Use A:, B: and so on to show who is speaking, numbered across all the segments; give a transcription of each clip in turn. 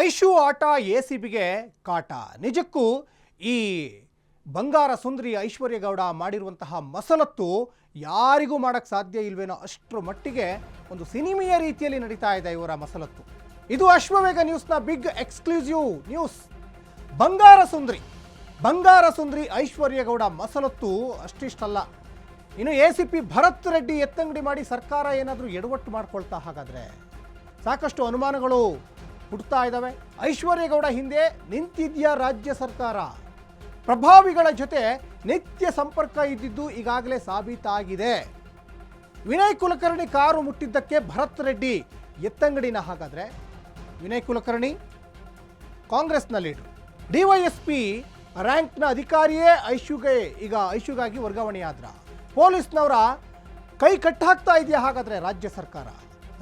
A: ಐಶು ಆಟ ಎಸಿಬಿಗೆ ಕಾಟ. ನಿಜಕ್ಕೂ ಈ ಬಂಗಾರ ಸುಂದರಿ ಐಶ್ವರ್ಯ ಗೌಡ ಮಾಡಿರುವಂತಹ ಮಸಲತ್ತು ಯಾರಿಗೂ ಮಾಡೋಕ್ಕೆ ಸಾಧ್ಯ ಇಲ್ವೇನೋ ಅಷ್ಟರ ಮಟ್ಟಿಗೆ ಒಂದು ಸಿನಿಮೆಯ ರೀತಿಯಲ್ಲಿ ನಡೀತಾ ಇದೆ ಇವರ ಮಸಲತ್ತು. ಇದು ಅಶ್ವವೇಗ ನ್ಯೂಸ್ನ ಬಿಗ್ ಎಕ್ಸ್ಕ್ಲೂಸಿವ್ ನ್ಯೂಸ್. ಬಂಗಾರ ಸುಂದರಿ ಐಶ್ವರ್ಯ ಗೌಡ ಮಸಲತ್ತು ಅಷ್ಟಿಷ್ಟಲ್ಲ. ಇನ್ನು ಎಸಿಪಿ ಭರತ್ ರೆಡ್ಡಿ ಎತ್ತಂಗಡಿ ಮಾಡಿ ಸರ್ಕಾರ ಏನಾದರೂ ಎಡವಟ್ಟು ಮಾಡ್ಕೊಳ್ತಾ ಹಾಗಾದರೆ ಸಾಕಷ್ಟು ಅನುಮಾನಗಳು ಹುಟ್ಟುತ್ತಾ ಇದ್ದಾವೆ. ಐಶ್ವರ್ಯ ಗೌಡ ಹಿಂದೆ ನಿಂತಿದ್ಯಾ ರಾಜ್ಯ ಸರ್ಕಾರ? ಪ್ರಭಾವಿಗಳ ಜೊತೆ ನಿತ್ಯ ಸಂಪರ್ಕ ಇದ್ದಿದ್ದು ಈಗಾಗಲೇ ಸಾಬೀತಾಗಿದೆ. ವಿನಯ್ ಕುಲಕರ್ಣಿ ಕಾರು ಮುಟ್ಟಿದ್ದಕ್ಕೆ ಭರತ್ ರೆಡ್ಡಿ ಎತ್ತಂಗಡಿನ ಹಾಗಾದರೆ? ವಿನಯ್ ಕುಲಕರ್ಣಿ ಕಾಂಗ್ರೆಸ್ನ ಲೀಡರ್, ಡಿವೈಎಸ್ಪಿ ರ್ಯಾಂಕ್ನ ಅಧಿಕಾರಿಯೇ ಐಶುಗಾಗಿ ವರ್ಗಾವಣೆಯಾದ್ರ? ಪೊಲೀಸ್ನವರ ಕೈ ಕಟ್ಟಾಕ್ತಾ ಇದೆಯಾ ಹಾಗಾದರೆ ರಾಜ್ಯ ಸರ್ಕಾರ?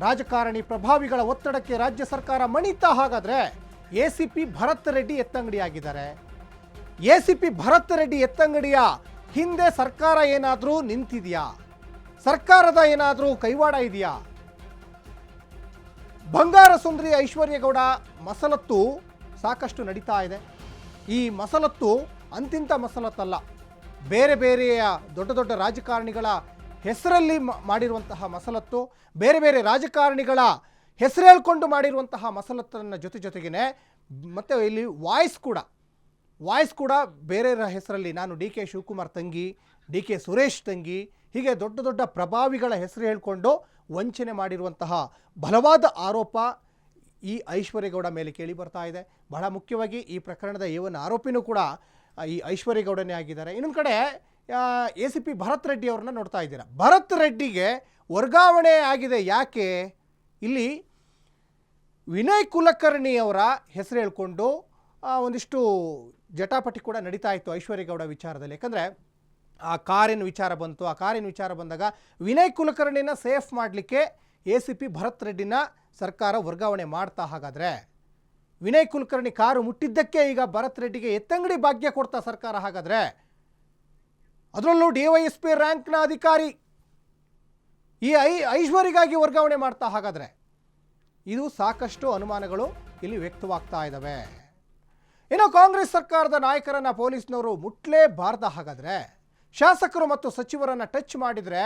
A: ರಾಜಕಾರಣಿ ಪ್ರಭಾವಿಗಳ ಒತ್ತಡಕ್ಕೆ ರಾಜ್ಯ ಸರ್ಕಾರ ಮಣಿತಾ ಹಾಗಾದರೆ ಎಸಿಪಿ ಭರತ್ ರೆಡ್ಡಿ ಎತ್ತಂಗಡಿಯಾಗಿದ್ದಾರೆ. ಎಸಿಪಿ ಭರತ್ ರೆಡ್ಡಿ ಎತ್ತಂಗಡಿಯ ಹಿಂದೆ ಸರ್ಕಾರ ಏನಾದರೂ ನಿಂತಿದೆಯಾ? ಸರ್ಕಾರದ ಏನಾದರೂ ಕೈವಾಡ ಇದೆಯಾ? ಬಂಗಾರ ಸುಂದರಿ ಐಶ್ವರ್ಯ ಗೌಡ ಮಸಲತ್ತು ಸಾಕಷ್ಟು ನಡೀತಾ ಇದೆ. ಈ ಮಸಲತ್ತು ಅಂತಿಂತ ಮಸಲತ್ತಲ್ಲ, ಬೇರೆ ಬೇರೆಯ ದೊಡ್ಡ ದೊಡ್ಡ ರಾಜಕಾರಣಿಗಳ ಹೆಸರಲ್ಲಿ ಮಾಡಿರುವಂತಹ ಮಸಲತ್ತು, ಬೇರೆ ಬೇರೆ ರಾಜಕಾರಣಿಗಳ ಹೆಸರು ಹೇಳ್ಕೊಂಡು ಮಾಡಿರುವಂತಹ ಮಸಲತ್ತನ್ನ ಜೊತೆಗೇನೆ ಮತ್ತೆ ಇಲ್ಲಿ ವಾಯ್ಸ್ ಕೂಡ ಬೇರೆಯವರ ಹೆಸರಲ್ಲಿ, ನಾನು ಡಿ ಕೆ ಶಿವಕುಮಾರ್ ತಂಗಿ, ಡಿ ಕೆ ಸುರೇಶ್ ತಂಗಿ, ಹೀಗೆ ದೊಡ್ಡ ದೊಡ್ಡ ಪ್ರಭಾವಿಗಳ ಹೆಸರು ಹೇಳ್ಕೊಂಡು ವಂಚನೆ ಮಾಡಿರುವಂತಹ ಬಲವಾದ ಆರೋಪ ಈ ಐಶ್ವರ್ಯ ಗೌಡ ಮೇಲೆ ಕೇಳಿ ಬರ್ತಾ ಇದೆ. ಬಹಳ ಮುಖ್ಯವಾಗಿ ಈ ಪ್ರಕರಣದ ಏವನ್ ಆರೋಪಿನೂ ಕೂಡ ಈ ಐಶ್ವರ್ಯ ಗೌಡನೇ ಆಗಿದ್ದಾರೆ. ಇನ್ನೊಂದು ಕಡೆ ಎಸಿಪಿ ಭರತ್ ರೆಡ್ಡಿ ಅವ್ರನ್ನ ನೋಡ್ತಾ ಇದ್ದೀರಾ. ಭರತ್ ರೆಡ್ಡಿಗೆ ವರ್ಗಾವಣೆ ಆಗಿದೆ ಯಾಕೆ? ಇಲ್ಲಿ ವಿನಯ್ ಕುಲಕರ್ಣಿ ಅವರ ಹೆಸರು ಹೇಳ್ಕೊಂಡು ಒಂದಿಷ್ಟು ಜಟಾಪಟಿ ಕೂಡ ನಡೀತಾ ಇತ್ತು ಐಶ್ವರ್ಯ ಗೌಡ ವಿಚಾರದಲ್ಲಿ. ಯಾಕಂದರೆ ಆ ಕಾರಿನ ವಿಚಾರ ಬಂತು. ಆ ಕಾರಿನ ವಿಚಾರ ಬಂದಾಗ ವಿನಯ್ ಕುಲಕರ್ಣಿನ ಸೇಫ್ ಮಾಡಲಿಕ್ಕೆ ಎಸಿಪಿ ಭರತ್ ರೆಡ್ಡಿನ ಸರ್ಕಾರ ವರ್ಗಾವಣೆ ಮಾಡ್ತಾ ಹಾಗಾದರೆ ವಿನಯ್ ಕುಲಕರ್ಣಿ ಕಾರು ಮುಟ್ಟಿದ್ದಕ್ಕೆ ಈಗ ಭರತ್ ರೆಡ್ಡಿಗೆ ಎತ್ತಂಗಡಿ ಭಾಗ್ಯ ಕೊಡ್ತಾ ಸರ್ಕಾರ ಹಾಗಾದರೆ? ಅದರಲ್ಲೂ ಡಿವೈಎಸ್ಪಿ ರ್ಯಾಂಕ್ನ ಅಧಿಕಾರಿ ಈ ಐಶ್ವರ್ಯಗಾಗಿ ವರ್ಗಾವಣೆ ಮಾಡ್ತಾ ಹಾಗಾದರೆ? ಇದು ಸಾಕಷ್ಟು ಅನುಮಾನಗಳು ಇಲ್ಲಿ ವ್ಯಕ್ತವಾಗ್ತಾ ಇದ್ದಾವೆ. ಇನ್ನು ಕಾಂಗ್ರೆಸ್ ಸರ್ಕಾರದ ನಾಯಕರನ್ನ ಪೊಲೀಸ್ನವರು ಮುಟ್ಲೇಬಾರ್ದ ಹಾಗಾದರೆ? ಶಾಸಕರು ಮತ್ತು ಸಚಿವರನ್ನು ಟಚ್ ಮಾಡಿದರೆ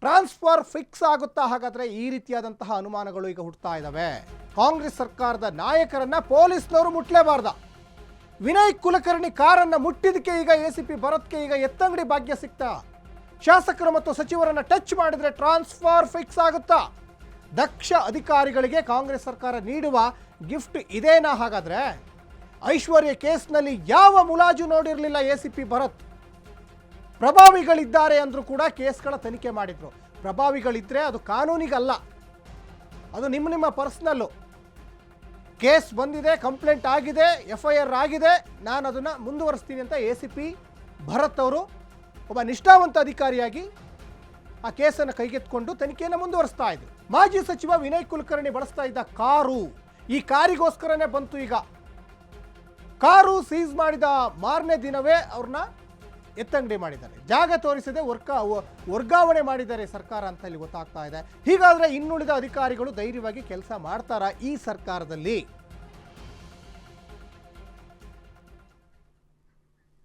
A: ಟ್ರಾನ್ಸ್ಫರ್ ಫಿಕ್ಸ್ ಆಗುತ್ತಾ ಹಾಗಾದರೆ? ಈ ರೀತಿಯಾದಂತಹ ಅನುಮಾನಗಳು ಈಗ ಹುಟ್ಟುತ್ತಾ ಇದ್ದಾವೆ. ಕಾಂಗ್ರೆಸ್ ಸರ್ಕಾರದ ನಾಯಕರನ್ನ ಪೊಲೀಸ್ನವರು ಮುಟ್ಲೇಬಾರ್ದ? ವಿನಯ್ ಕುಲಕರ್ಣಿ ಕಾರನ್ನು ಮುಟ್ಟಿದಕ್ಕೆ ಈಗ ಎಸಿಪಿ ಭರತ್ಗೆ ಈಗ ಎತ್ತಂಗಡಿ ಭಾಗ್ಯ ಸಿಗ್ತಾ? ಶಾಸಕರು ಮತ್ತು ಸಚಿವರನ್ನು ಟಚ್ ಮಾಡಿದರೆ ಟ್ರಾನ್ಸ್ಫರ್ ಫಿಕ್ಸ್ ಆಗುತ್ತಾ? ದಕ್ಷ ಅಧಿಕಾರಿಗಳಿಗೆ ಕಾಂಗ್ರೆಸ್ ಸರ್ಕಾರ ನೀಡುವ ಗಿಫ್ಟ್ ಇದೇನಾ ಹಾಗಾದರೆ? ಐಶ್ವರ್ಯ ಕೇಸ್ನಲ್ಲಿ ಯಾವ ಮುಲಾಜು ನೋಡಿರಲಿಲ್ಲ ಎಸಿಪಿ ಭರತ್. ಪ್ರಭಾವಿಗಳಿದ್ದಾರೆ ಅಂದರೂ ಕೂಡ ಕೇಸ್ಗಳ ತನಿಖೆ ಮಾಡಿದ್ರು. ಪ್ರಭಾವಿಗಳಿದ್ದರೆ ಅದು ಕಾನೂನಿಗಲ್ಲ, ಅದು ನಿಮ್ಮ ಪರ್ಸ್ನಲ್ಲು. ಕೇಸ್ ಬಂದಿದೆ, ಕಂಪ್ಲೇಂಟ್ ಆಗಿದೆ, FIR ಆಗಿದೆ, ನಾನು ಅದನ್ನು ಮುಂದುವರಿಸ್ತೀನಿ ಅಂತ ಎಸಿಪಿ ಭರತ್ ಅವರು ಒಬ್ಬ ನಿಷ್ಠಾವಂತ ಅಧಿಕಾರಿಯಾಗಿ ಆ ಕೇಸನ್ನು ಕೈಗೆತ್ತಿಕೊಂಡು ತನಿಖೆಯನ್ನು ಮುಂದುವರಿಸ್ತಾ ಇದ್ರು. ಮಾಜಿ ಸಚಿವ ವಿನಯ್ ಕುಲಕರ್ಣಿ ಬಳಸ್ತಾ ಇದ್ದ ಕಾರು, ಈ ಕಾರಿಗೋಸ್ಕರನೇ ಬಂತು. ಈಗ ಕಾರು ಸೀಸ್ ಮಾಡಿದ ಮಾರನೇ ದಿನವೇ ಅವ್ರನ್ನ ಎತ್ತಂಗಡಿ ಮಾಡಿದ್ದಾರೆ. ಜಾಗ ತೋರಿಸದೆ ವರ್ಗಾವಣೆ ಮಾಡಿದ್ದಾರೆ ಸರ್ಕಾರ ಅಂತ ಇಲ್ಲಿ ಗೊತ್ತಾಗ್ತಾ ಇದೆ. ಹೀಗಾದರೆ ಇನ್ನುಳಿದ ಅಧಿಕಾರಿಗಳು ಧೈರ್ಯವಾಗಿ ಕೆಲಸ ಮಾಡ್ತಾರಾ ಈ ಸರ್ಕಾರದಲ್ಲಿ?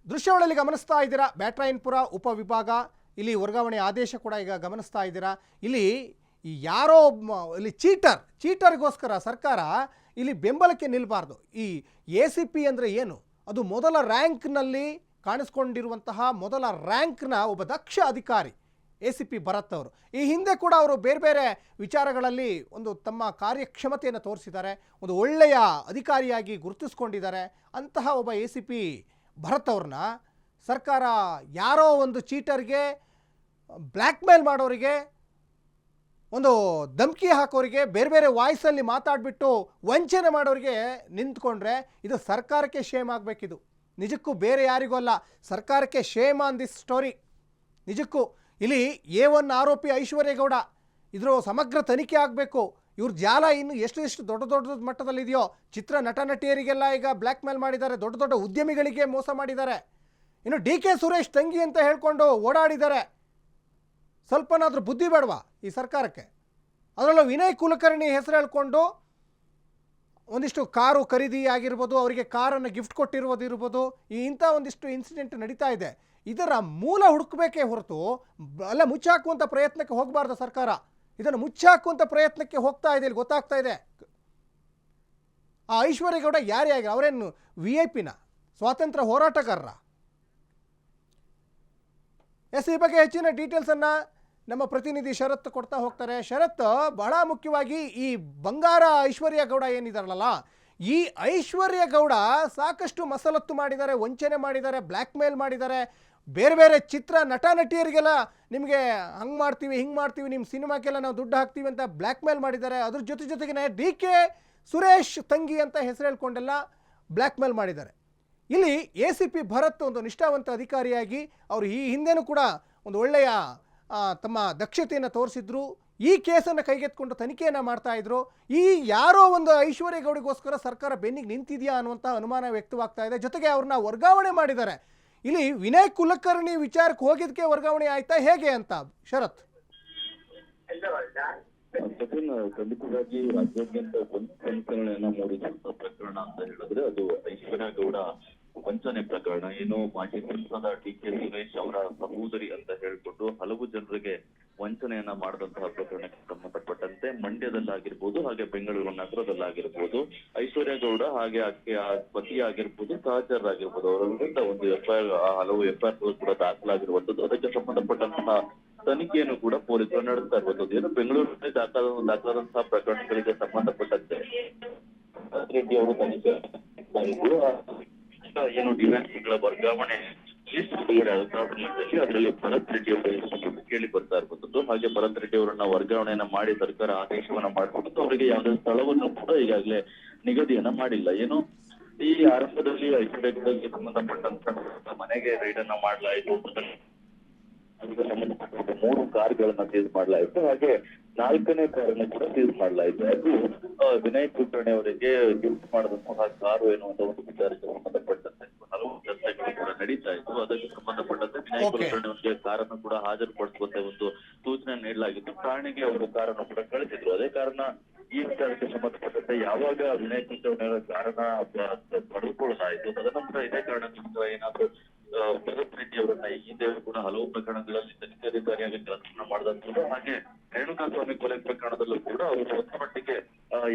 A: ದೃಶ್ಯಾವಳಿಯಲ್ಲಿ ಗಮನಿಸ್ತಾ ಇದ್ದೀರಾ, ಬ್ಯಾಟರಾಯನಪುರ ಉಪವಿಭಾಗ, ಇಲ್ಲಿ ವರ್ಗಾವಣೆ ಆದೇಶ ಕೂಡ ಈಗ ಗಮನಿಸ್ತಾ ಇದ್ದೀರಾ. ಇಲ್ಲಿ ಯಾರೋ ಇಲ್ಲಿ ಚೀಟರ್ಗೋಸ್ಕರ ಸರ್ಕಾರ ಇಲ್ಲಿ ಬೆಂಬಲಕ್ಕೆ ನಿಲ್ಲಬಾರ್ದು. ಈ ಎಸಿಪಿ ಅಂದರೆ ಏನು? ಅದು ಮೊದಲ ರ್ಯಾಂಕ್ನಲ್ಲಿ ಕಾಣಿಸ್ಕೊಂಡಿರುವಂತಹ ಮೊದಲ ರ್ಯಾಂಕ್ನ ಒಬ್ಬ ದಕ್ಷ ಅಧಿಕಾರಿ ಎಸಿಪಿ ಭರತ್ ಅವರು. ಈ ಹಿಂದೆ ಕೂಡ ಅವರು ಬೇರೆ ಬೇರೆ ವಿಚಾರಗಳಲ್ಲಿ ಒಂದು ತಮ್ಮ ಕಾರ್ಯಕ್ಷಮತೆಯನ್ನು ತೋರಿಸಿದ್ದಾರೆ, ಒಂದು ಒಳ್ಳೆಯ ಅಧಿಕಾರಿಯಾಗಿ ಗುರುತಿಸ್ಕೊಂಡಿದ್ದಾರೆ. ಅಂತಹ ಒಬ್ಬ ಎಸಿಪಿ ಭರತ್ ಅವ್ರನ್ನ ಸರ್ಕಾರ ಯಾರೋ ಒಂದು ಚೀಟರ್ಗೆ, ಬ್ಲ್ಯಾಕ್ ಮೇಲ್ ಮಾಡೋರಿಗೆ, ಒಂದು ಧಮಕಿ ಹಾಕೋರಿಗೆ, ಬೇರೆ ಬೇರೆ ವಾಯ್ಸಲ್ಲಿ ಮಾತಾಡಿಬಿಟ್ಟು ವಂಚನೆ ಮಾಡೋರಿಗೆ ನಿಂತ್ಕೊಂಡ್ರೆ ಇದು ಸರ್ಕಾರಕ್ಕೆ ಶೇಮ್ ಆಗಬೇಕಿದು. ನಿಜಕ್ಕೂ ಬೇರೆ ಯಾರಿಗೂ ಅಲ್ಲ, ಸರ್ಕಾರಕ್ಕೆ ಶೇಮ್ ಆನ್ ದಿಸ್ ಸ್ಟೋರಿ. ನಿಜಕ್ಕೂ ಇಲ್ಲಿ A1 ಆರೋಪಿ ಐಶ್ವರ್ಯ ಗೌಡ, ಇದ್ರ ಸಮಗ್ರ ತನಿಖೆ ಆಗಬೇಕು. ಇವ್ರ ಜಾಲ ಇನ್ನು ಎಷ್ಟು ದೊಡ್ಡ ಮಟ್ಟದಲ್ಲಿದೆಯೋ. ಚಿತ್ರ ನಟ ನಟಿಯರಿಗೆಲ್ಲ ಈಗ ಬ್ಲ್ಯಾಕ್ ಮೇಲ್ ಮಾಡಿದ್ದಾರೆ, ದೊಡ್ಡ ದೊಡ್ಡ ಉದ್ಯಮಿಗಳಿಗೆ ಮೋಸ ಮಾಡಿದ್ದಾರೆ. ಇನ್ನು ಡಿ ಕೆ ಸುರೇಶ್ ತಂಗಿ ಅಂತ ಹೇಳ್ಕೊಂಡು ಓಡಾಡಿದ್ದಾರೆ. ಸ್ವಲ್ಪನಾದರೂ ಬುದ್ಧಿ ಬೇಡವಾ ಈ ಸರ್ಕಾರಕ್ಕೆ? ಅದರಲ್ಲೂ ವಿನಯ್ ಕುಲಕರ್ಣಿ ಹೆಸರು ಹೇಳ್ಕೊಂಡು ಒಂದಿಷ್ಟು ಕಾರು ಖರೀದಿ ಆಗಿರ್ಬೋದು, ಅವರಿಗೆ ಕಾರನ್ನು ಗಿಫ್ಟ್ ಕೊಟ್ಟಿರೋದು ಇರ್ಬೋದು, ಇಂಥ ಒಂದಿಷ್ಟು ಇನ್ಸಿಡೆಂಟ್ ನಡೀತಾ ಇದೆ. ಇದರ ಮೂಲ ಹುಡುಕಬೇಕೇ ಹೊರತು ಅಲ್ಲ ಮುಚ್ಚಾಕುವಂಥ ಪ್ರಯತ್ನಕ್ಕೆ ಹೋಗಬಾರ್ದು ಸರ್ಕಾರ. ಇದನ್ನು ಮುಚ್ಚಾಕುವಂಥ ಪ್ರಯತ್ನಕ್ಕೆ ಹೋಗ್ತಾ ಇದೆ. ಇಲ್ಲಿ ಗೊತ್ತಾಗ್ತಾ ಇದೆ ಆ ಐಶ್ವರ್ಯ ಗೌಡ ಯಾರೇ ಆಗಿ ಅವರೇನು VIP ನ ಸ್ವಾತಂತ್ರ್ಯ ಹೋರಾಟಗಾರರ? ಎಸ್, ಈ ಬಗ್ಗೆ ಹೆಚ್ಚಿನ ಡೀಟೇಲ್ಸನ್ನು ನಮ್ಮ ಪ್ರತಿನಿಧಿ ಶರತ್ ಕೊಡ್ತಾ ಹೋಗ್ತಾರೆ. ಶರತ್, ಬಹಳ ಮುಖ್ಯವಾಗಿ ಈ ಬಂಗಾರ ಐಶ್ವರ್ಯ ಗೌಡ ಏನಿದಾರಲ್ಲ, ಈ ಐಶ್ವರ್ಯ ಗೌಡ ಸಾಕಷ್ಟು ಮಸಲತ್ತು ಮಾಡಿದ್ದಾರೆ, ವಂಚನೆ ಮಾಡಿದ್ದಾರೆ, ಬ್ಲ್ಯಾಕ್ ಮೇಲ್ ಮಾಡಿದ್ದಾರೆ. ಬೇರೆ ಬೇರೆ ಚಿತ್ರ ನಟ ನಟಿಯರಿಗೆಲ್ಲ ನಿಮಗೆ ಹಂಗೆ ಮಾಡ್ತೀವಿ ಹಿಂಗೆ ಮಾಡ್ತೀವಿ, ನಿಮ್ಮ ಸಿನಿಮಾಕ್ಕೆಲ್ಲ ನಾವು ದುಡ್ಡು ಹಾಕ್ತೀವಿ ಅಂತ ಬ್ಲ್ಯಾಕ್ ಮೇಲ್ ಮಾಡಿದ್ದಾರೆ. ಅದ್ರ ಜೊತೆಗೆ DK ಸುರೇಶ್ ತಂಗಿ ಅಂತ ಹೆಸರು ಹೇಳ್ಕೊಂಡೆಲ್ಲ ಬ್ಲ್ಯಾಕ್ ಮೇಲ್ ಮಾಡಿದ್ದಾರೆ. ಇಲ್ಲಿ ACP ಭರತ್ ಒಂದು ನಿಷ್ಠಾವಂತ ಅಧಿಕಾರಿಯಾಗಿ ಅವರು ಈ ಹಿಂದೆನೂ ಕೂಡ ಒಂದು ಒಳ್ಳೆಯ ತಮ್ಮ ದಕ್ಷತೆಯನ್ನು ತೋರಿಸಿದ್ರು. ಈ ಕೇಸನ್ನು ಕೈಗೆತ್ಕೊಂಡು ತನಿಖೆಯನ್ನು ಮಾಡ್ತಾ ಇದ್ರು. ಈ ಯಾರೋ ಒಂದು ಐಶ್ವರ್ಯ ಗೌಡಿಗೋಸ್ಕರ ಸರ್ಕಾರ ಬೆನ್ನಿಗೆ ನಿಂತಿದೆಯಾ ಅನ್ನುವಂಥ ಅನುಮಾನ ವ್ಯಕ್ತವಾಗ್ತಾ ಇದೆ. ಜೊತೆಗೆ ಅವ್ರನ್ನ ವರ್ಗಾವಣೆ ಮಾಡಿದ್ದಾರೆ. ಇಲ್ಲಿ ವಿನಯ್ ಕುಲಕರ್ಣಿ ವಿಚಾರಕ್ಕೆ ಹೋಗಿದ್ದಕ್ಕೆ ವರ್ಗಾವಣೆ ಆಯ್ತಾ ಹೇಗೆ ಅಂತ ಶರತ್?
B: ಖಂಡಿತವಾಗಿ ರಾಜ್ಯಾದ್ಯಂತ ಒಂದು ಸಂಚಲನೆಯನ್ನ ಮೂಡಿಸಿದ ಪ್ರಕರಣ ಅಂತ ಹೇಳಿದ್ರೆ ಅದು ಐಶ್ವರ್ಯ ಗೌಡ ವಂಚನೆ ಪ್ರಕರಣ. ಏನು ಮಾಜಿ ಸಂಸದ DK ಸುರೇಶ್ ಅವರ ಸಹೋದರಿ ಅಂತ ಹೇಳ್ಕೊಂಡು ಹಲವು ಜನರಿಗೆ ವಂಚನೆಯನ್ನ ಮಾಡಿದಂತಹ ಪ್ರಕರಣಕ್ಕೆ ಸಂಬಂಧಪಟ್ಟಂತೆ ಮಂಡ್ಯದಲ್ಲಾಗಿರ್ಬೋದು, ಹಾಗೆ ಬೆಂಗಳೂರು ನಗರದಲ್ಲಾಗಿರ್ಬೋದು, ಐಶ್ವರ್ಯ ಗೌಡ ಹಾಗೆ ಆಕೆಯ ಪತಿ ಆಗಿರ್ಬೋದು, ಸಹಚರರಾಗಿರ್ಬೋದು, ಅವರ ವಿರುದ್ಧ ಒಂದು ಹಲವು FIR ಕೂಡ ದಾಖಲಾಗಿರುವಂತದ್ದು. ಅದಕ್ಕೆ ಸಂಬಂಧಪಟ್ಟಂತಹ ತನಿಖೆಯನ್ನು ಕೂಡ ಪೊಲೀಸರು ನಡೆಸ್ತಾ ಇರುವಂತದ್ದು. ಏನು ಬೆಂಗಳೂರಿನಲ್ಲಿ ದಾಖಲಾದಂತಹ ಪ್ರಕರಣಗಳಿಗೆ ಸಂಬಂಧಪಟ್ಟಂತೆ ರೆಡ್ಡಿ ಅವರು ತನಿಖೆ ಏನು ಡಿವೈನ್ಸ್ಗಳ ವರ್ಗಾವಣೆ ಲಿಸ್ಟ್ ಬಿಡುಗಡೆ ಆದ ಅದರಲ್ಲಿ ಭರತ್ ರೆಡ್ಡಿ ಅವರ ಹೆಸರು ಕೇಳಿ ಬರ್ತಾ ಇರುವಂತದ್ದು. ಹಾಗೆ ಭರತ್ ರೆಡ್ಡಿ ಅವರನ್ನ ವರ್ಗಾವಣೆಯನ್ನ ಮಾಡಿ ಸರ್ಕಾರ ಆದೇಶವನ್ನ ಮಾಡಿಕೊಟ್ಟು ಅವರಿಗೆ ಯಾವುದೇ ಸ್ಥಳವನ್ನು ಕೂಡ ಈಗಾಗಲೇ ನಿಗದಿಯನ್ನ ಮಾಡಿಲ್ಲ. ಏನು ಈ ಆರಂಭದಲ್ಲಿ ಐಶ್ವರ್ಯಗಳಿಗೆ ಸಂಬಂಧಪಟ್ಟಂತ ಮನೆಗೆ ರೈಡ್ ಅನ್ನ ಮಾಡಲಾಯಿತು. ಅದಕ್ಕೆ ಸಂಬಂಧಪಟ್ಟ 3 ಕಾರ್ಗಳನ್ನ ಸೀಸ್ ಮಾಡಲಾಯಿತು. ಹಾಗೆ 4ನೇ ಕಾರನ್ನು ಕೂಡ ಸೀಸ್ ಮಾಡಲಾಯಿತು. ಅದು ವಿನಯ್ ಕುಲಕರ್ಣಿ ಅವರಿಗೆ ಗಿಫ್ಟ್ ಮಾಡಿದಂತಹ ಕಾರು ಎನ್ನುವಂತ ಒಂದು ವಿಚಾರಕ್ಕೆ ಸಂಬಂಧಪಟ್ಟಂತೆ ಹಲವು ಚರ್ಚೆಗಳು ಕೂಡ ನಡೀತಾ ಇತ್ತು. ಅದಕ್ಕೆ ಸಂಬಂಧಪಟ್ಟಂತೆ ವಿನಯ್ ಕುಲಕರ್ಣಿ ಅವರಿಗೆ ಕಾರನ್ನು ಕೂಡ ಹಾಜರುಪಡಿಸುವಂತೆ ಒಂದು ಸೂಚನೆ ನೀಡಲಾಗಿತ್ತು. ಠಾಣೆಗೆ ಅವರು ಕಾರನ್ನು ಕೂಡ ಕಳಿಸಿದ್ರು. ಅದೇ ಕಾರಣ ಈ ವಿಚಾರಕ್ಕೆ ಸಂಬಂಧಪಟ್ಟಂತೆ ಯಾವಾಗ ವಿನಯ್ ಕುಲಕರ್ಣಿ ಅವರ ಕಾರಣ ಪಡೆದುಕೊಳ್ಳಲಾಯಿತು, ತದನಂತರ ಇದೇ ಕಾರಣಕ್ಕೋಸ್ಕರ ಏನಾದ್ರು ಭರತ್ ರೆಡ್ಡಿ ಅವರನ್ನ ಈ ಹಿಂದೆ ಕೂಡ ಹಲವು ಪ್ರಕರಣಗಳಲ್ಲಿ ತನಿಖಾಧಿಕಾರಿಯಾಗಿ ಕೆಲಸವನ್ನ ಮಾಡಿದಂಥದ್ದು. ಹಾಗೆ ರೇಣುಕಾಸ್ವಾಮಿ ಕೊಲೆ ಪ್ರಕರಣದಲ್ಲೂ ಕೂಡ ಅವರು ಸ್ವಲ್ಪ ಮಟ್ಟಿಗೆ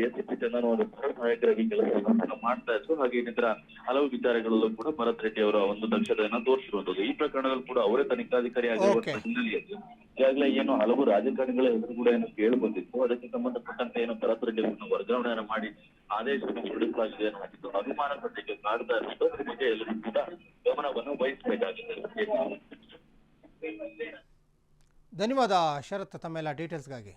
B: ACP ಚಂದನ್ ಅವರು ಸಹಾಯಕರಾಗಿ ಕೆಲಸವನ್ನ ಮಾಡ್ತಾ ಇದ್ರು. ಹಾಗೆ ಇನ್ನಿತರ ಹಲವು ವಿಚಾರಗಳಲ್ಲೂ ಕೂಡ ಭರತ್ ರೆಡ್ಡಿ ಅವರ ಒಂದು ದಕ್ಷತೆಯನ್ನ ತೋರಿಸಿರುವಂತದ್ದು. ಈ ಪ್ರಕರಣದಲ್ಲಿ ಕೂಡ ಅವರೇ ತನಿಖಾಧಿಕಾರಿ ಆಗಿರುವಂತಹ ಹಿನ್ನೆಲೆಯಲ್ಲಿ ಈಗಾಗಲೇ ಏನು ಹಲವು ರಾಜಕಾರಣಿಗಳ ಹೆಸರು ಕೂಡ ಏನು ಕೇಳಿ ಬಂದಿತ್ತು. ಅದಕ್ಕೆ ಸಂಬಂಧಪಟ್ಟಂತೆ ಏನು ಭರತ್ ರೆಡ್ಡಿ ಅವರನ್ನು ವರ್ಗಾವಣೆಯನ್ನು ಮಾಡಿ ಆದೇಶವನ್ನು ಹೊರಡಿಸಲಾಗಿದೆ ಅನ್ನೋ ಅನುಮಾನ ಸದ್ಯಕ್ಕೆ ಕಾಡ್ತಾ ಇರುವುದು. ಅದ್ರ ಬಗ್ಗೆ ಎಲ್ಲರೂ ಕೂಡ ಗಮನವನ್ನು ವಹಿಸಬೇಕಾಗಿದೆ.
A: ಧನ್ಯವಾದ ಶರತ್ ತಮ್ಮೆಲ್ಲ ಡೀಟೇಲ್ಸ್ಗಾಗಿ.